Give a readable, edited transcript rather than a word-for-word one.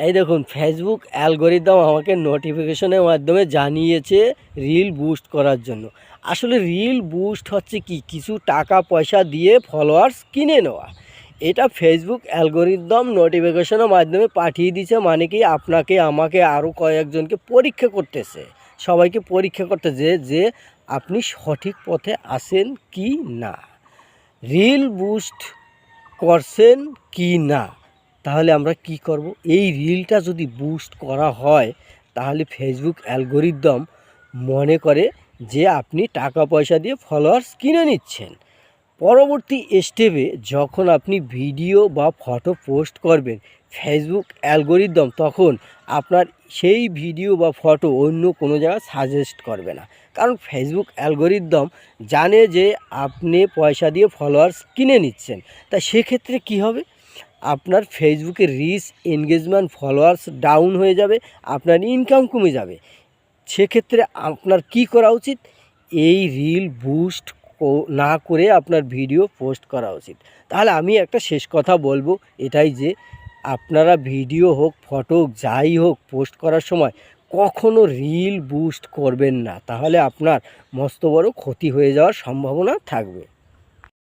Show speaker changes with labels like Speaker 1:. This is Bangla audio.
Speaker 1: এই দেখুন, ফেসবুক অ্যালগরিদম আমাকে নোটিফিকেশনের মাধ্যমে জানিয়েছে রিল বুস্ট করার জন্য। আসলে রিল বুস্ট হচ্ছে কি, কিছু টাকা পয়সা দিয়ে ফলোয়ার্স কিনে নেওয়া। এটা ফেসবুক অ্যালগরিদম নোটিফিকেশনের মাধ্যমে পাঠিয়ে দিচ্ছে, মানে কি আপনাকে আমাকে আরও কয়েকজনকে পরীক্ষা করতেছে, সবাইকে পরীক্ষা করতেছে যে আপনি সঠিক পথে আছেন কি না, রিল বুস্ট করছেন কি না। তাহলে আমরা কি করব? এই রিলটা যদি বুস্ট করা হয় তাহলে ফেসবুক অ্যালগরিদম মনে করে যে আপনি টাকা পয়সা দিয়ে ফলোয়ার্স কিনে নিচ্ছেন। পরবর্তী স্টেপে যখন আপনি ভিডিও বা ফটো পোস্ট করবেন, ফেসবুক অ্যালগরিদম তখন আপনার সেই ভিডিও বা ফটো অন্য কোনো জায়গায় সাজেস্ট করবে না, কারণ ফেসবুক অ্যালগরিদম জানে যে আপনি পয়সা দিয়ে ফলোয়ার্স কিনে নিচ্ছেন। তা সেক্ষেত্রে কি হবে? আপনার ফেসবুকের রিচ, এনগেজমেন্ট, ফলোয়ার্স ডাউন হয়ে যাবে, আপনার ইনকাম কমে যাবে। সেক্ষেত্রে আপনার কি করা উচিত? এই রিল বুস্ট না করে আপনার ভিডিও পোস্ট করা উচিত। তাহলে আমি একটা শেষ কথা বলবো, এটাই যে আপনারা ভিডিও হোক, ফটো হোক, যাই হোক, পোস্ট করার সময় কখনো রিল বুস্ট করবেন না, তাহলে আপনার মস্ত বড় ক্ষতি হয়ে যাওয়ার সম্ভাবনা থাকবে।